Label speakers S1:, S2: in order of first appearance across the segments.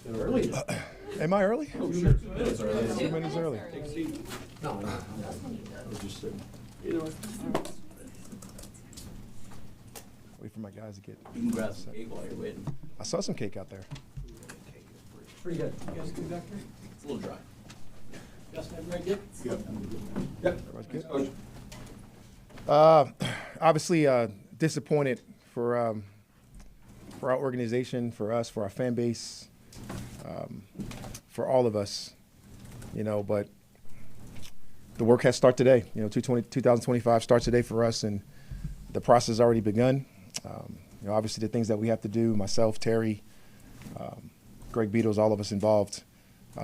S1: Still early.
S2: Am I early?
S1: Oh, sure. 2 minutes early.
S2: 2 minutes early.
S1: Take a seat. No. I was just sitting. You know what?
S2: Wait for my guys to get.
S1: You can grab some cake while you're waiting.
S2: I saw some cake out there.
S1: Pretty good. You guys good back there? It's a little dry. Justin, everybody good? Yep.
S2: Everybody's good? Obviously, disappointed for our organization, for us, for our fan base, for all of us, but the work has started today. 2025 starts today for us, and the process has already begun. Obviously, the things that we have to do, myself, Terry, Greg Beatles, all of us involved,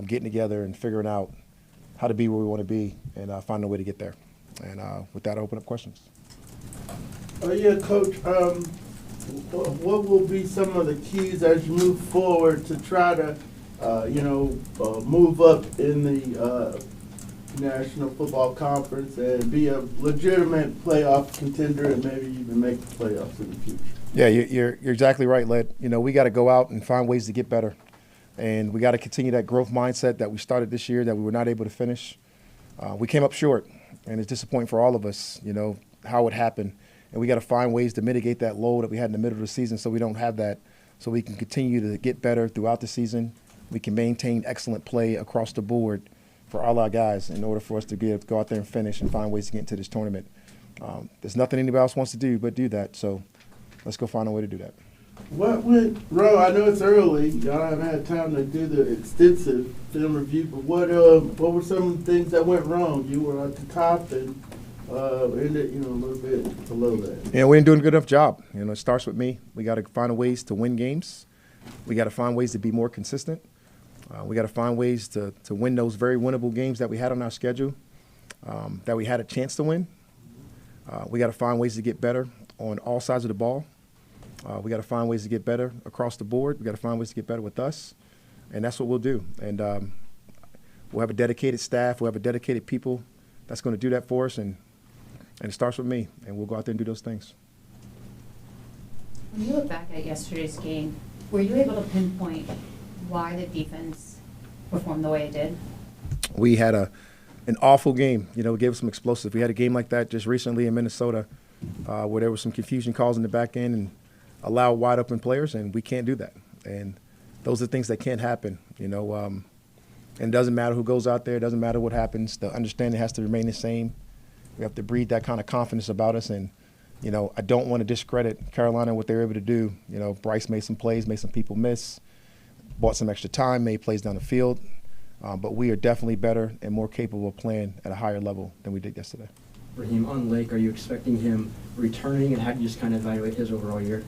S2: getting together and figuring out how to be where we want to be and finding a way to get there. And with that, I open up questions.
S3: Yeah, Coach, what will be some of the keys as you move forward to try to, move up in the National Football Conference and be a legitimate playoff contender and maybe even make the playoffs in the future?
S2: Yeah, you're exactly right, Led. We got to go out and find ways to get better. And we got to continue that growth mindset that we started this year that we were not able to finish. We came up short, and it's disappointing for all of us, how it happened. And we got to find ways to mitigate that load that we had in the middle of the season so we don't have that, so we can continue to get better throughout the season. We can maintain excellent play across the board for all our guys in order for us to be able to go out there and finish and find ways to get into this tournament. There's nothing anybody else wants to do but do that. So let's go find a way to do that.
S3: What went wrong? I know it's early. Y'all haven't had time to do the extensive film review, but what were some of the things that went wrong? You were at the top and ended, a little bit below that.
S2: Yeah, we didn't do a good enough job. It starts with me. We got to find ways to win games. We got to find ways to be more consistent. We got to find ways to win those very winnable games that we had on our schedule, that we had a chance to win. We got to find ways to get better on all sides of the ball. We got to find ways to get better across the board. We got to find ways to get better with us, and that's what we'll do. And we'll have a dedicated staff. We'll have a dedicated people that's going to do that for us, and it starts with me, and we'll go out there and do those things.
S4: When you look back at yesterday's game, were you able to pinpoint why the defense performed the way it did?
S2: We had an awful game. We gave us some explosives. We had a game like that just recently in Minnesota where there was some confusion calls in the back end and allow wide open players, and we can't do that. And those are things that can't happen, and it doesn't matter who goes out there. It doesn't matter what happens. The understanding has to remain the same. We have to breed that kind of confidence about us. And, I don't want to discredit Carolina and what they were able to do. Bryce made some plays, made some people miss, bought some extra time, made plays down the field. But we are definitely better and more capable of playing at a higher level than we did yesterday.
S5: Raheem, on Lake, are you expecting him returning, and how do you just kind of evaluate his overall year?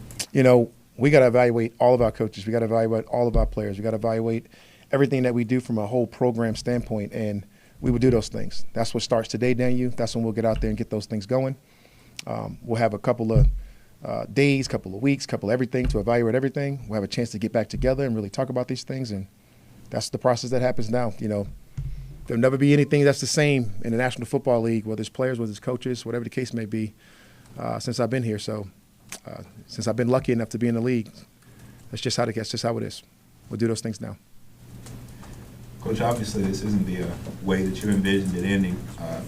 S2: We got to evaluate all of our coaches. We got to evaluate all of our players. We got to evaluate everything that we do from a whole program standpoint, and we will do those things. That's what starts today, Daniel. That's when we'll get out there and get those things going. We'll have a couple of days, couple of weeks, couple of everything to evaluate everything. We'll have a chance to get back together and really talk about these things, and that's the process that happens now. There'll never be anything that's the same in the National Football League, whether it's players, whether it's coaches, whatever the case may be, since I've been here. So since I've been lucky enough to be in the league, that's just how it is. We'll do those things now.
S6: Coach, obviously this isn't the way that you envisioned it ending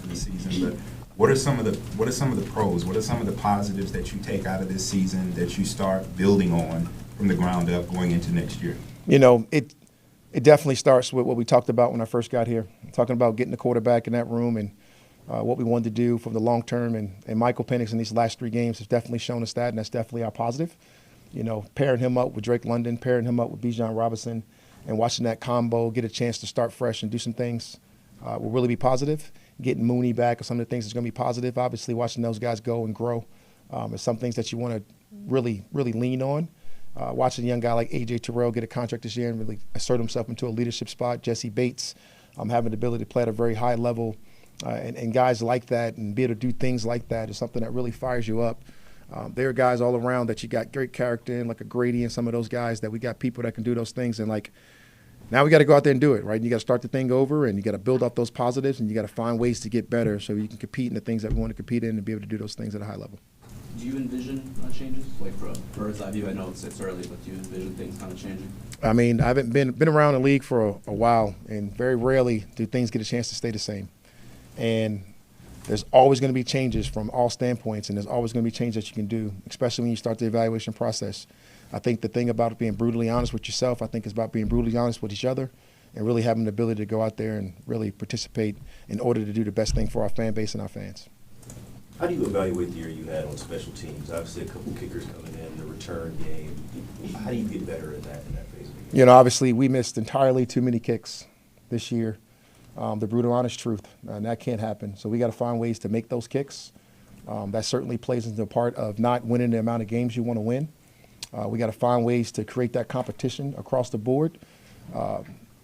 S6: for the season, but what are some of the pros? What are some of the positives that you take out of this season that you start building on from the ground up going into next year?
S2: It definitely starts with what we talked about when I first got here, talking about getting the quarterback in that room and what we wanted to do for the long term. And Michael Penix in these last 3 games has definitely shown us that, and that's definitely our positive. Pairing him up with Drake London, pairing him up with Bijan Robinson, and watching that combo get a chance to start fresh and do some things will really be positive. Getting Mooney back are some of the things that's going to be positive. Obviously, watching those guys go and grow is some things that you want to really, really lean on. Watching a young guy like A.J. Terrell get a contract this year and really assert himself into a leadership spot. Jesse Bates having the ability to play at a very high level. And guys like that and be able to do things like that is something that really fires you up. There are guys all around that you got great character in, like a Grady and some of those guys that we got people that can do those things. And, now we got to go out there and do it, right? You got to start the thing over, and you got to build up those positives, and you got to find ways to get better so you can compete in the things that we want to compete in and be able to do those things at a high level.
S7: Do you envision changes? Like from bird's eye view, I know it's early, but do you envision things kind of changing?
S2: I mean, I haven't been around the league for a while, and very rarely do things get a chance to stay the same. And there's always going to be changes from all standpoints, and there's always going to be changes that you can do, especially when you start the evaluation process. I think the thing about being brutally honest with yourself, I think is about being brutally honest with each other and really having the ability to go out there and really participate in order to do the best thing for our fan base and our fans.
S8: How do you evaluate the year you had on special teams? Obviously, a couple kickers coming in, the return game. How do you get better in that phase of the game?
S2: You know, obviously we missed entirely too many kicks this year. The brutal honest truth, and that can't happen. So we got to find ways to make those kicks. That certainly plays into the part of not winning the amount of games you want to win. We got to find ways to create that competition across the board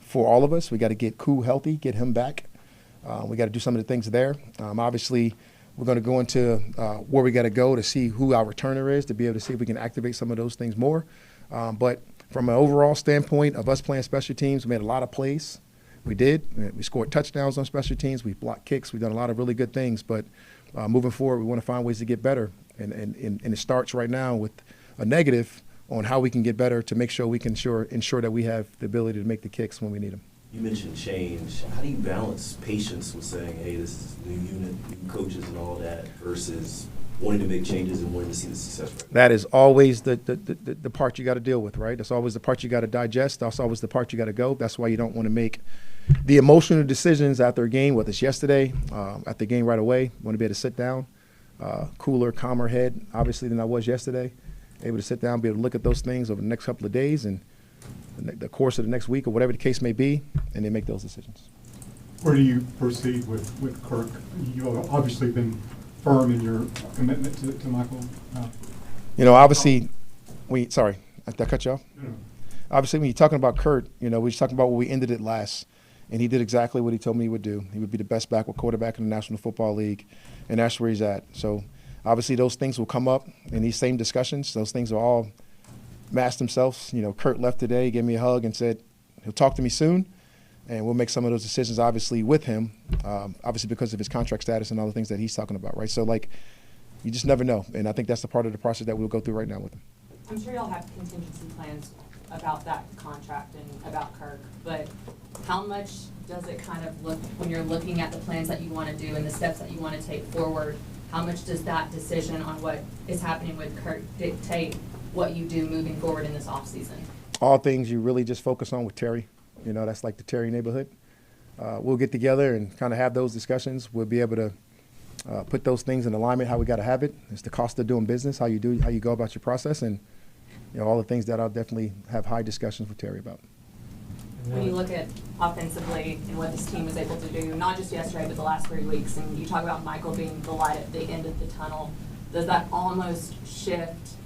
S2: for all of us. We got to get Koo healthy, get him back. We got to do some of the things there. Obviously, we're going to go into where we got to go to see who our returner is, to be able to see if we can activate some of those things more. But from an overall standpoint of us playing special teams, we made a lot of plays. We did. We scored touchdowns on special teams. We blocked kicks. We've done a lot of really good things. But moving forward, we want to find ways to get better. And it starts right now with a negative on how we can get better to make sure we can ensure that we have the ability to make the kicks when we need them.
S8: You mentioned change. How do you balance patience with saying, hey, this is a new unit, new coaches and all that, versus wanting to make changes and wanting to see the success rate?
S2: That is always the part you got to deal with, right? That's always the part you got to digest. That's always the part you got to go. That's why you don't want to make the emotional decisions after a game, whether it's yesterday, at the game right away. Want to be able to sit down, cooler, calmer head, obviously, than I was yesterday. Able to sit down, be able to look at those things over the next couple of days and the course of the next week or whatever the case may be, and then make those decisions.
S9: Where do you proceed with Kirk? You've obviously been firm in your commitment to Michael.
S2: You know, obviously, sorry, did I cut you off?
S9: No.
S2: Obviously, when you're talking about Kurt, you know, we're just talking about where we ended it last, and he did exactly what he told me he would do. He would be the best backward quarterback in the National Football League, and that's where he's at. So, obviously, those things will come up in these same discussions. Those things will all mask themselves. You know, Kurt left today, gave me a hug, and said he'll talk to me soon, and we'll make some of those decisions, obviously, with him, obviously because of his contract status and all the things that he's talking about, right? So, like, you just never know, and I think that's the part of the process that we'll go through right now with him.
S10: I'm sure y'all have contingency plans about that contract and about Kirk, but how much does it kind of look, when you're looking at the plans that you want to do and the steps that you want to take forward, how much does that decision on what is happening with Kirk dictate what you do moving forward in this offseason?
S2: All things you really just focus on with Terry. You know, that's like the Terry neighborhood. We'll get together and kind of have those discussions. We'll be able to put those things in alignment, how we got to have it. It's the cost of doing business, how you go about your process, and you know, all the things that I'll definitely have high discussions with Terry about.
S10: When you look at offensively and what this team was able to do, not just yesterday, but the last 3 weeks, and you talk about Michael being the light at the end of the tunnel, does that almost shift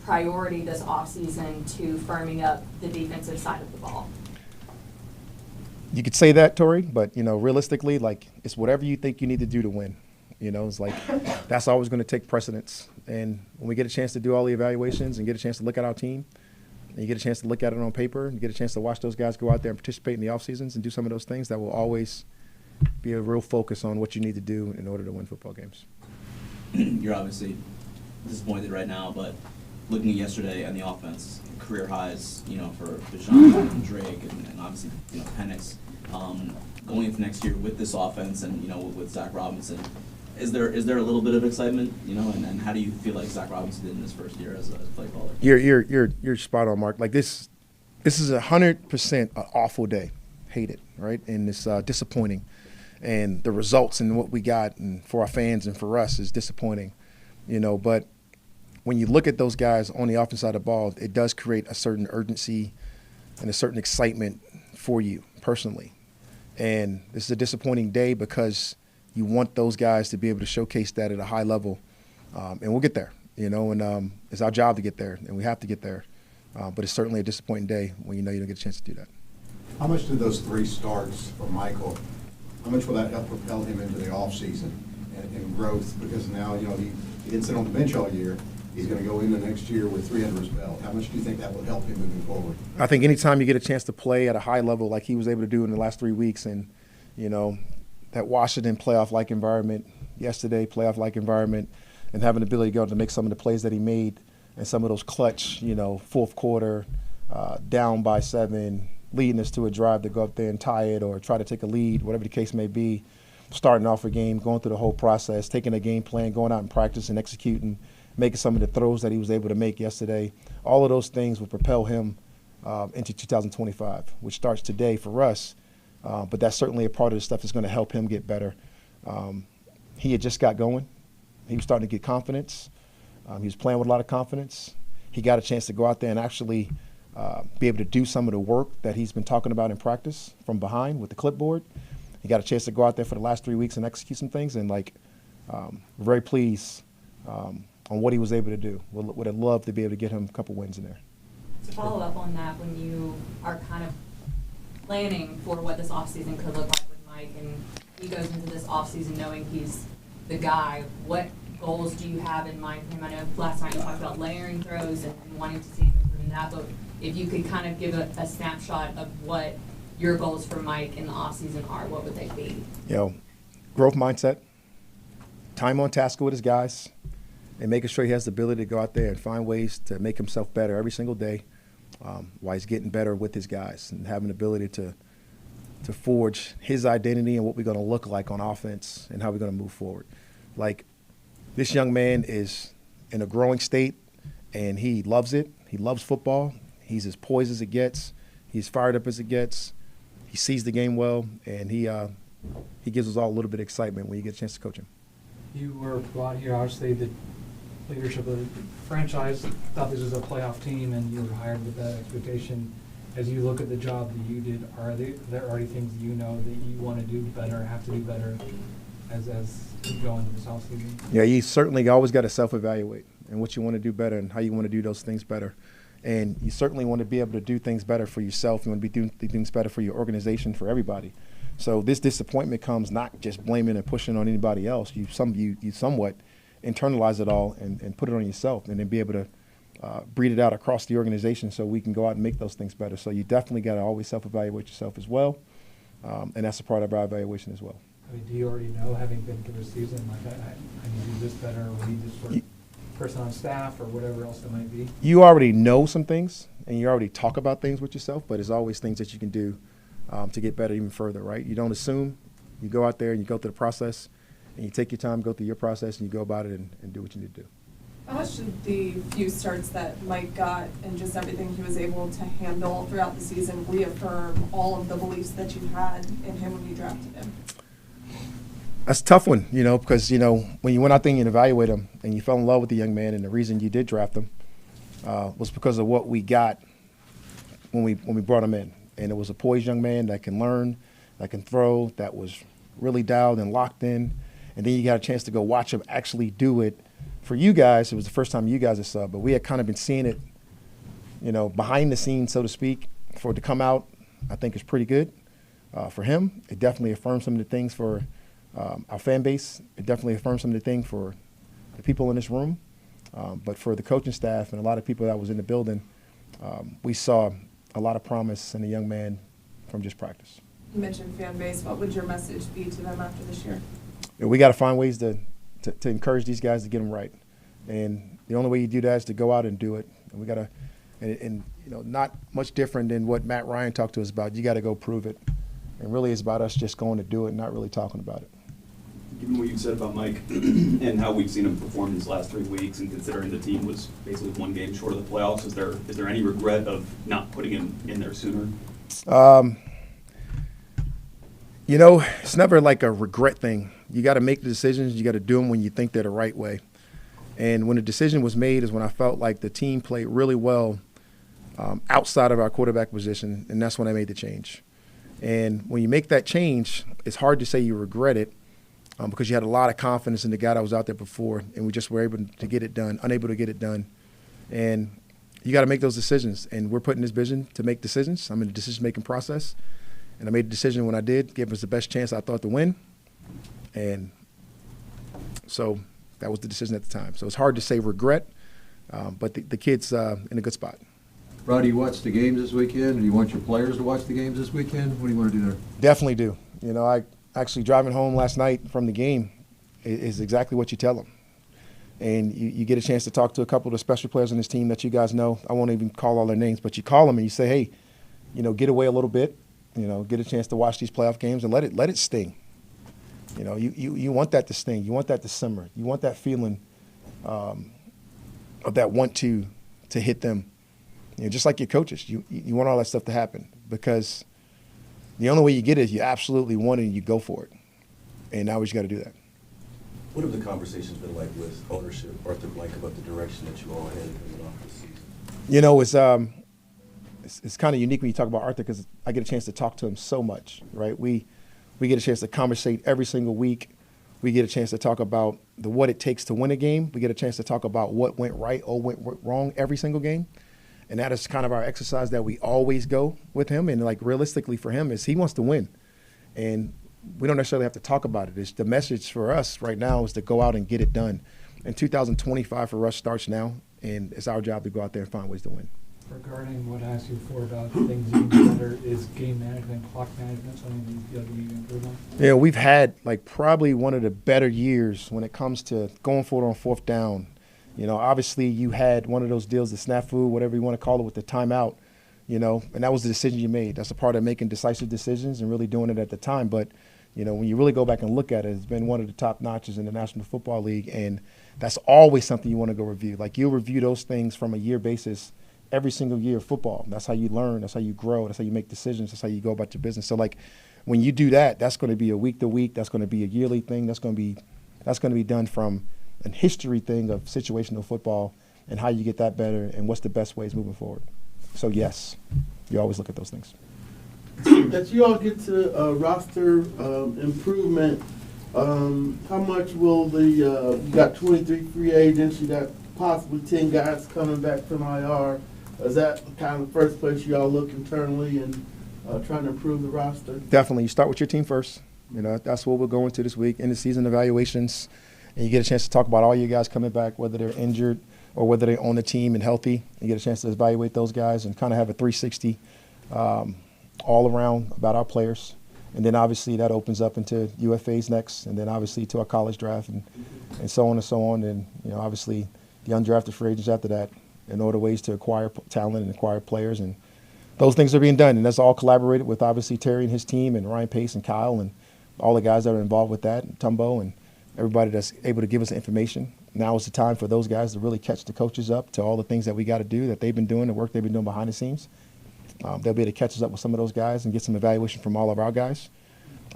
S10: priority this offseason to firming up the defensive side of the ball?
S2: You could say that, Tori, but, you know, realistically, like, it's whatever you think you need to do to win. You know, it's like that's always going to take precedence. And when we get a chance to do all the evaluations and get a chance to look at our team, and you get a chance to look at it on paper, and you get a chance to watch those guys go out there and participate in the off seasons and do some of those things, that will always be a real focus on what you need to do in order to win football games.
S7: You're obviously disappointed right now, but looking at yesterday and the offense, career highs, you know, for Deshaun and Drake and obviously, you know, Penix, going into next year with this offense and, you know, with Zach Robinson, is there a little bit of excitement, you know, and how do you feel like Zach Robinson did in his first year as a play caller?
S2: You're spot on, Mark. Like this is 100% an awful day. Hate it, right? And it's disappointing. And the results and what we got and for our fans and for us is disappointing, you know, but when you look at those guys on the offensive side of the ball, it does create a certain urgency and a certain excitement for you personally. And this is a disappointing day because you want those guys to be able to showcase that at a high level. And we'll get there, you know, and it's our job to get there, and we have to get there. But it's certainly a disappointing day when you know you don't get a chance to do that.
S11: How much did those 3 starts for Michael, how much will that help propel him into the offseason and growth? Because now, you know, he didn't sit on the bench all year. He's going to go into next year with 3 under his belt. How much do you think that will help him moving forward?
S2: I think anytime you get a chance to play at a high level like he was able to do in the last 3 weeks, and, you know, that Washington playoff-like environment, yesterday playoff-like environment, and having the ability to go to make some of the plays that he made and some of those clutch, fourth quarter, down by 7, leading us to a drive to go up there and tie it or try to take a lead, whatever the case may be, starting off a game, going through the whole process, taking a game plan, going out and practice and executing, making some of the throws that he was able to make yesterday. All of those things will propel him into 2025, which starts today for us. But that's certainly a part of the stuff that's going to help him get better. He had just got going. He was starting to get confidence. He was playing with a lot of confidence. He got a chance to go out there and actually be able to do some of the work that he's been talking about in practice from behind with the clipboard. He got a chance to go out there for the last 3 weeks and execute some things, and very pleased on what he was able to do. Would have loved to be able to get him a couple wins in there.
S10: To follow up on that, when you are kind of planning for what this offseason could look like with Mike, and he goes into this offseason knowing he's the guy, what goals do you have in mind for him? I know last night you talked about layering throws and wanting to see him improve in that, but if you could kind of give a snapshot of what your goals for Mike in the offseason are, what would they be?
S2: Growth mindset, time on task with his guys, and making sure he has the ability to go out there and find ways to make himself better every single day while he's getting better with his guys and having the ability to forge his identity and what we're going to look like on offense and how we're going to move forward. This young man is in a growing state, and he loves it. He loves football. He's as poised as it gets. He's fired up as it gets. He sees the game well, and he gives us all a little bit of excitement when you get a chance to coach him.
S12: You were brought here, obviously, the leadership of the franchise thought this was a playoff team, and you were hired with that expectation. As you look at the job that you did, are there already things that you know that you want to do better, have to do better as you go into this offseason? Yeah,
S2: you certainly always got to self-evaluate and what you want to do better and how you want to do those things better. And you certainly want to be able to do things better for yourself. You want to be doing things better for your organization, for everybody. So this disappointment comes not just blaming and pushing on anybody else. You somewhat internalize it all and put it on yourself, and then be able to breed it out across the organization so we can go out and make those things better. So you definitely got to always self-evaluate yourself as well, and that's a part of our evaluation as well.
S12: I mean, do you already know, having been through a season, I need to do this better, or we need this for person on staff or whatever else it might be? You
S2: already know some things, and you already talk about things with yourself, but there's always things that you can do to get better even further, right? You don't assume. You go out there and you go through the process, and you take your time, go through your process, and you go about it and do what you need to do.
S13: How much did the few starts that Mike got and just everything he was able to handle throughout the season reaffirm all of the beliefs that you had in him when you drafted him?
S2: That's a tough one, because, when you went out there and you evaluate him and you fell in love with the young man, and the reason you did draft him was because of what we got when we brought him in. And it was a poised young man that can learn, that can throw, that was really dialed and locked in. And then you got a chance to go watch him actually do it. For you guys, it was the first time you guys saw, but we had kind of been seeing it, behind the scenes, so to speak. For it to come out, I think is pretty good. For him, it definitely affirmed some of the things for our fan base. It definitely affirmed some of the things for the people in this room. But for the coaching staff and a lot of people that was in the building, we saw a lot of promise in a young man from just practice.
S13: You mentioned fan base. What would your message be to them after this year?
S2: We got to find ways to encourage these guys to get them right. And the only way you do that is to go out and do it. And we got to, and not much different than what Matt Ryan talked to us about. You got to go prove it. And really it's about us just going to do it, not really talking about it.
S14: Given what you've said about Mike and how we've seen him perform these last 3 weeks, and considering the team was basically 1 game short of the playoffs, is there any regret of not putting him in there sooner?
S2: It's never like a regret thing. You got to make the decisions. You got to do them when you think they're the right way. And when the decision was made is when I felt like the team played really well outside of our quarterback position, and that's when I made the change. And when you make that change, it's hard to say you regret it because you had a lot of confidence in the guy that was out there before, and we just were unable to get it done. And you got to make those decisions, and we're put in this vision to make decisions. I'm in the decision-making process, and I made a decision when I did, gave us the best chance I thought to win. And so that was the decision at the time. So it's hard to say regret, but the kid's in a good spot.
S15: Rod, do you watch the games this weekend? Do you want your players to watch the games this weekend? What do you want to do there?
S2: Definitely do. I actually driving home last night from the game is exactly what you tell them. and you get a chance to talk to a couple of the special players on this team that you guys know. I won't even call all their names, but you call them and you say, hey, get away a little bit, get a chance to watch these playoff games and let it sting. You want that to sting. You want that to simmer. You want that feeling of that want to hit them. Just like your coaches, you want all that stuff to happen because the only way you get it is you absolutely want it and you go for it. And now we just got to do that.
S8: What have the conversations been like with ownership, Arthur Blank, about the direction that you all headed coming off this season?
S2: It's kind of unique when you talk about Arthur because I get a chance to talk to him so much, right? We get a chance to conversate every single week. We get a chance to talk about what it takes to win a game. We get a chance to talk about what went right or went wrong every single game. And that is kind of our exercise that we always go with him. And realistically for him is he wants to win. And we don't necessarily have to talk about it. It's the message for us right now is to go out and get it done. And 2025 for us starts now, and it's our job to go out there and find ways to win.
S12: Regarding what I asked you before about things you can do better, is game management, clock management, something that you feel like you need to improve on?
S2: Yeah, we've had probably one of the better years when it comes to going forward on fourth down. Obviously you had one of those deals, the snafu, whatever you want to call it, with the timeout, and that was the decision you made. That's a part of making decisive decisions and really doing it at the time. But, when you really go back and look at it, it's been one of the top notches in the National Football League, and that's always something you want to go review. You'll review those things from a year basis every single year of football. That's how you learn. That's how you grow. That's how you make decisions. That's how you go about your business. So, when you do that, that's going to be a week-to-week. That's going to be a yearly thing. That's going to be done from a history thing of situational football and how you get that better and what's the best ways moving forward. So, yes, you always look at those things.
S3: As you all get to roster improvement, how much will you got 23 free agents, you got possibly 10 guys coming back from IR. Is that kind of the first place you all look internally and trying to improve the roster?
S2: Definitely. You start with your team first. That's what we're going to this week, in the season evaluations. And you get a chance to talk about all your guys coming back, whether they're injured or whether they're on the team and healthy. You get a chance to evaluate those guys and kind of have a 360 all around about our players. And then obviously that opens up into UFAs next, and then obviously to our college draft and so on and so on. And, obviously the undrafted free agents after that, in order ways to acquire talent and acquire players. And those things are being done. And that's all collaborated with obviously Terry and his team and Ryan Pace and Kyle and all the guys that are involved with that, and Tumbo and everybody that's able to give us information. Now is the time for those guys to really catch the coaches up to all the things that we got to do, that they've been doing, the work they've been doing behind the scenes. They'll be able to catch us up with some of those guys and get some evaluation from all of our guys.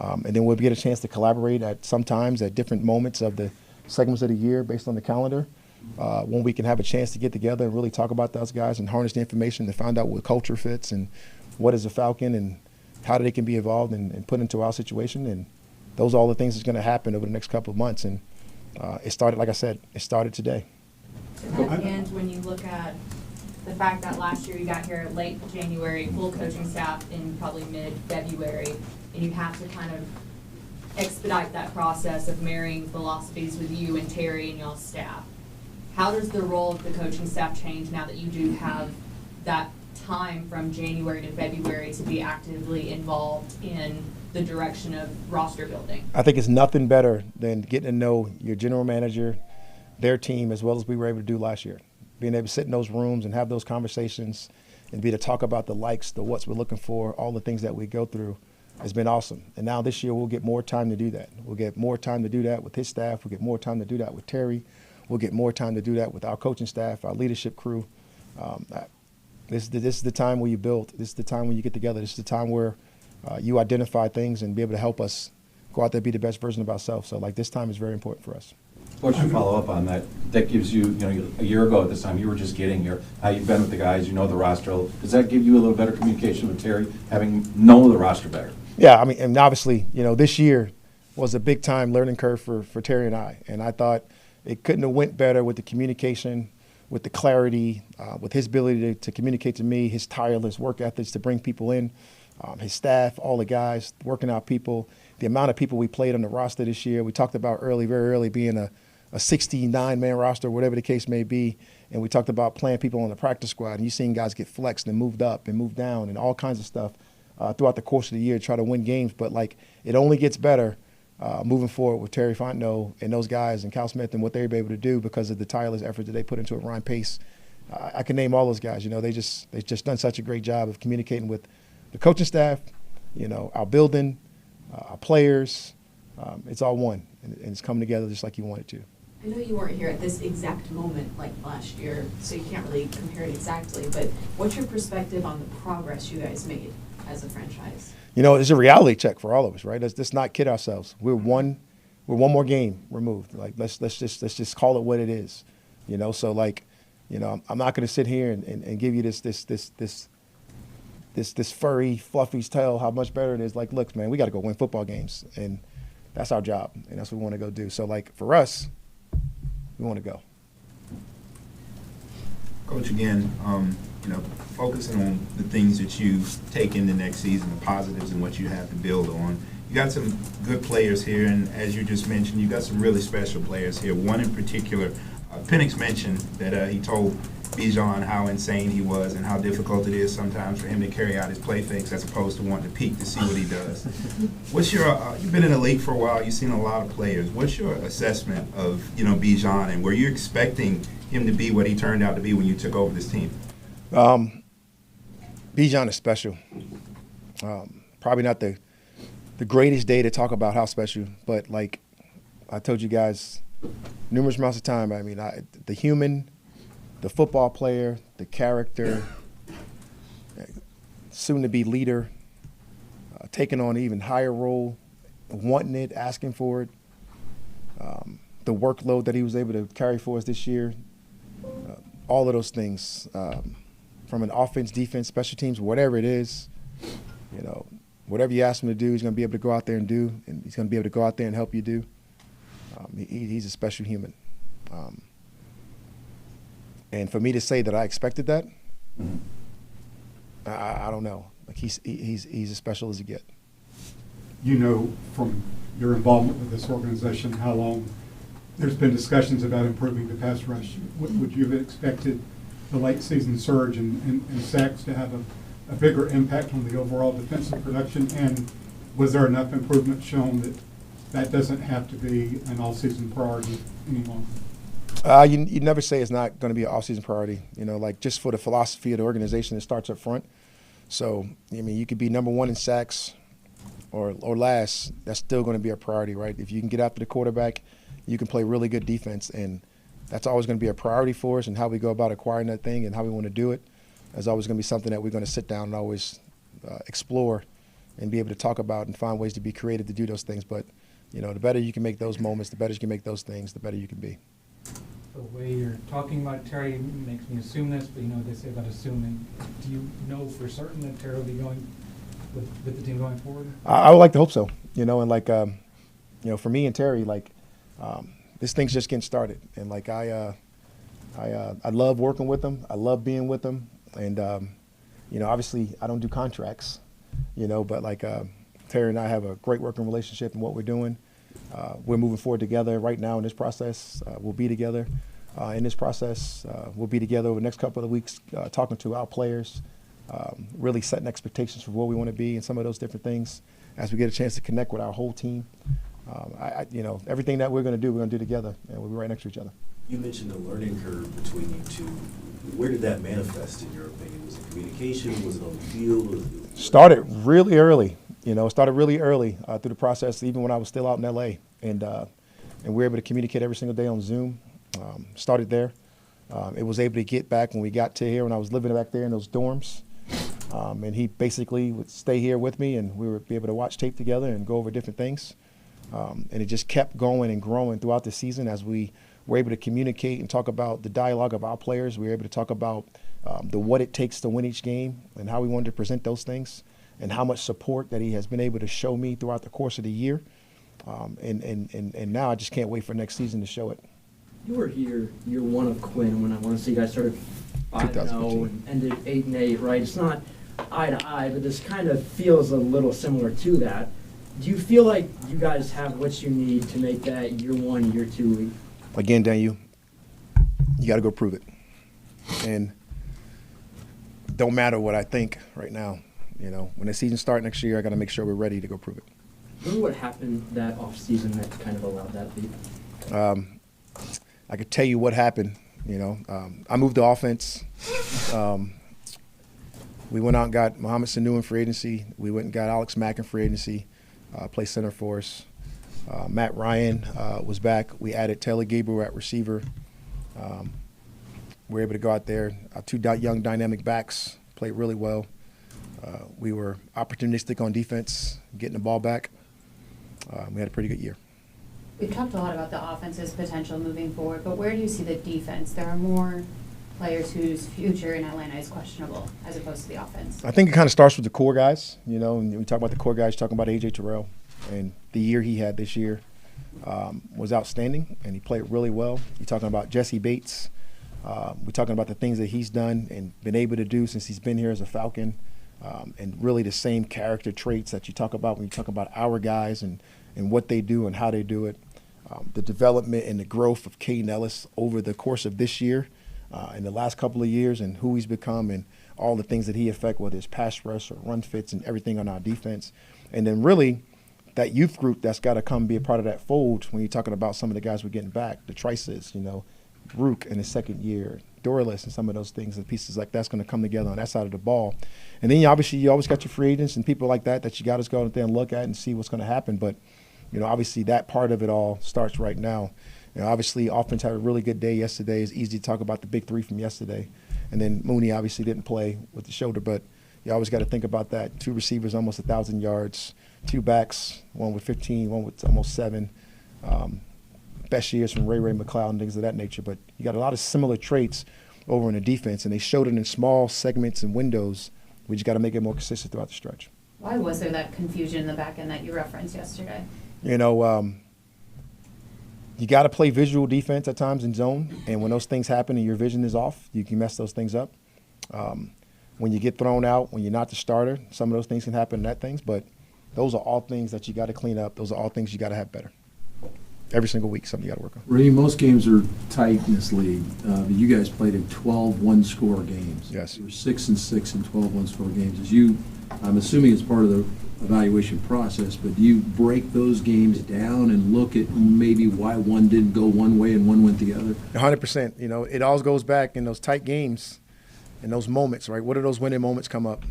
S2: And then we'll get a chance to collaborate sometimes at different moments of the segments of the year based on the calendar, when we can have a chance to get together and really talk about those guys and harness the information to find out what culture fits and what is a Falcon and how they can be involved and put into our situation. And those are all the things that's going to happen over the next couple of months. And it started, like I said, it started today.
S10: To that end, when you look at the fact that last year you got here late January, full coaching staff in probably mid-February, and you have to kind of expedite that process of marrying philosophies with you and Terry and y'all's staff. How does the role of the coaching staff change now that you do have that time from January to February to be actively involved in the direction of roster building?
S2: I think it's nothing better than getting to know your general manager, their team, as well as we were able to do last year. Being able to sit in those rooms and have those conversations and be able to talk about the likes, the what's we're looking for, all the things that we go through has been awesome. And now this year we'll get more time to do that. We'll get more time to do that with his staff. We'll get more time to do that with Terry. We'll get more time to do that with our coaching staff, our leadership crew. This is the time where you build. This is the time when you get together. This is the time where you identify things and be able to help us go out there and be the best version of ourselves. So, this time is very important for us.
S16: Coach, to follow up on that, that gives you, a year ago at this time, you were just getting here. How you've been with the guys, the roster. Does that give you a little better communication with Terry, having known the roster better?
S2: Yeah, and obviously, this year was a big time learning curve for Terry and I. And I thought it couldn't have went better with the communication, with the clarity, with his ability to communicate to me, his tireless work ethics to bring people in, his staff, all the guys, working out people, the amount of people we played on the roster this year. We talked about very early being a 69-man roster, whatever the case may be. And we talked about playing people on the practice squad. And you've seen guys get flexed and moved up and moved down and all kinds of stuff throughout the course of the year to try to win games. But, it only gets better moving forward with Terry Fontenot and those guys and Cal Smith and what they were able to do because of the tireless effort that they put into it. Ryan Pace, I can name all those guys. They've just done such a great job of communicating with the coaching staff, our building, our players. It's all one, and it's coming together just like you want it to.
S17: I know you weren't here at this exact moment like last year, so you can't really compare it exactly, but what's your perspective on the progress you guys made as a franchise?
S2: It's a reality check for all of us, right? Let's not kid ourselves. We're one more game removed. Like let's just call it what it is. So I'm not going to sit here and give you this furry, fluffy tale how much better it is. Like, look, man, we got to go win football games, and that's our job, and that's what we want to go do. So, for us, we want to go.
S6: Coach, again, focusing on the things that you take into next season, the positives and what you have to build on. You got some good players here, and as you just mentioned, you got some really special players here. One in particular, Penix mentioned that he told Bijan how insane he was and how difficult it is sometimes for him to carry out his play fakes as opposed to wanting to peek to see what he does. What's your? You've been in the league for a while. You've seen a lot of players. What's your assessment of Bijan, and were you expecting him to be what he turned out to be when you took over this team?
S2: Bijan is special. Probably not the greatest day to talk about how special, but like I told you guys numerous amounts of time, the human, the football player, the character, soon-to-be leader, taking on an even higher role, wanting it, asking for it, the workload that he was able to carry for us this year, all of those things, from an offense, defense, special teams, whatever it is, whatever you ask him to do, he's going to be able to go out there and do, and he's going to be able to go out there and help you do. He's a special human. And for me to say that I expected that, I don't know. Like he's as special as he get.
S9: From your involvement with this organization, how long there's been discussions about improving the pass rush. Would you have expected the late season surge in sacks to have a bigger impact on the overall defensive production? And was there enough improvement shown that doesn't have to be an all-season priority any longer?
S2: You never say it's not going to be an off-season priority. Just for the philosophy of the organization, it starts up front. So, you could be number one in sacks or last. That's still going to be a priority, right? If you can get after the quarterback, you can play really good defense, and that's always going to be a priority for us. And how we go about acquiring that thing and how we want to do it is always going to be something that we're going to sit down and always explore and be able to talk about and find ways to be creative to do those things. But the better you can make those moments, the better you can make those things, the better you can be.
S12: The way you're talking about Terry makes me assume this, but what they say about assuming. Do you know for certain that Terry will be going with the team going forward?
S2: I would like to hope so. And for me and Terry, this thing's just getting started. And I love working with them. I love being with them. And obviously I don't do contracts, but Terry and I have a great working relationship in what we're doing. We're moving forward together right now in this process. We'll be together in this process. We'll be together over the next couple of weeks talking to our players, really setting expectations for where we want to be and some of those different things as we get a chance to connect with our whole team. Everything that we're going to do, we're going to do together, and we'll be right next to each other.
S8: You mentioned the learning curve between you two. Where did that manifest, in your opinion? Was it communication? Was it on the field?
S2: Started really early. Started really early through the process, even when I was still out in L.A. And we were able to communicate every single day on Zoom. Started there. It was able to get back when we got to here, when I was living back there in those dorms. And he basically would stay here with me, and we would be able to watch tape together and go over different things. And it just kept going and growing throughout the season as we were able to communicate and talk about the dialogue of our players. We were able to talk about what it takes to win each game and how we wanted to present those things, and how much support that he has been able to show me throughout the course of the year. And now I just can't wait for next season to show it.
S5: You were here year one of Quinn when I want to see you guys started 5-0 and ended 8-8, right? It's not eye to eye, but this kind of feels a little similar to that. Do you feel like you guys have what you need to make that year one, year two leap?
S2: Again, Daniel, you got to go prove it. And don't matter what I think right now. When the season starts next year, I got to make sure we're ready to go prove it.
S5: Remember what happened that offseason that kind of allowed that leap?
S2: I could tell you what happened. I moved the offense. We went out and got Mohamed Sanu in free agency. We went and got Alex Mack in free agency, play center for us. Matt Ryan was back. We added Taylor Gabriel at receiver. We were able to go out there. Our two young dynamic backs played really well. We were opportunistic on defense, getting the ball back. We had a pretty good year.
S4: We've talked a lot about the offense's potential moving forward, but where do you see the defense? There are more players whose future in Atlanta is questionable as opposed to the offense.
S2: I think it kind of starts with the core guys. And we talk about the core guys, talking about A.J. Terrell. And the year he had this year was outstanding, and he played really well. You're talking about Jesse Bates. We're talking about the things that he's done and been able to do since he's been here as a Falcon, and really the same character traits that you talk about when you talk about our guys and what they do and how they do it. The development and the growth of Caden Ellis over the course of this year and the last couple of years, and who he's become and all the things that he affects, whether it's pass rush or run fits and everything on our defense. And then really that youth group that's got to come be a part of that fold when you're talking about some of the guys we're getting back, the Trices, Rook in his second year, Dorless and some of those things and pieces like that's going to come together on that side of the ball. And then obviously you always got your free agents and people like that you got to go out there and look at and see what's going to happen. But, obviously that part of it all starts right now. Obviously offense had a really good day yesterday. It's easy to talk about the big three from yesterday. And then Mooney obviously didn't play with the shoulder, but you always got to think about that. 2 receivers, almost 1,000 yards, 2 backs, one with 15, one with almost 7. Best years from Ray McLeod and things of that nature. But you got a lot of similar traits over in the defense, and they showed it in small segments and windows. We just got to make it more consistent throughout the stretch.
S4: Why was there that confusion in the back end that you referenced yesterday?
S2: You got to play visual defense at times in zone, and when those things happen and your vision is off, you can mess those things up. When you get thrown out, when you're not the starter, some of those things can happen in that things, but those are all things that you got to clean up. Those are all things you got to have better. Every single week, something you got to work on.
S15: Raheem, most games are tight in this league. But you guys played in 12 one-score games.
S2: Yes.
S15: You were 6-6 in 12 one-score games. I'm assuming it's part of the evaluation process, but do you break those games down and look at maybe why one didn't go one way and one went the other?
S2: 100%. It always goes back in those tight games, in those moments, right? What do those winning moments come up,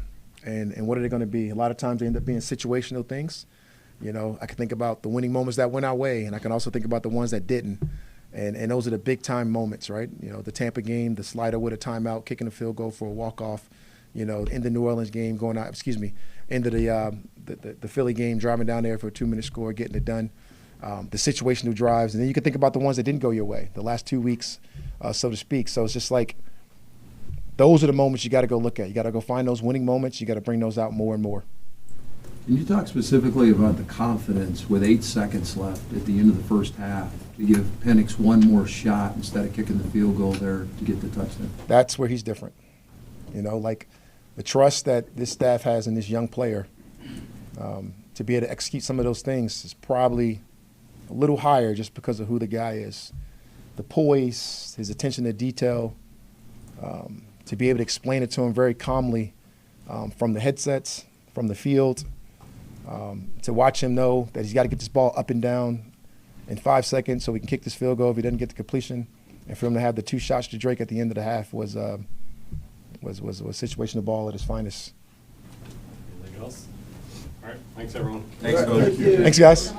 S2: and what are they going to be? A lot of times they end up being situational things. I can think about the winning moments that went our way, and I can also think about the ones that didn't. And those are the big-time moments, right? The Tampa game, the slider with a timeout, kicking a field goal for a walk-off. In the New Orleans game, into the Philly game, driving down there for a 2-minute score, getting it done. The situational drives. And then you can think about the ones that didn't go your way, the last 2 weeks, so to speak. So it's just like those are the moments you got to go look at. You got to go find those winning moments. You got to bring those out more and more.
S15: Can you talk specifically about the confidence with 8 seconds left at the end of the first half to give Penix one more shot instead of kicking the field goal there to get the touchdown?
S2: That's where he's different. Like the trust that this staff has in this young player to be able to execute some of those things is probably a little higher just because of who the guy is. The poise, his attention to detail, to be able to explain it to him very calmly from the headsets, from the field, to watch him know that he's got to get this ball up and down in 5 seconds so he can kick this field goal if he doesn't get the completion. And for him to have the 2 shots to Drake at the end of the half was a situational ball at its finest.
S14: Anything else? All right. Thanks, everyone.
S6: Thanks, Coach.
S2: Thanks, guys.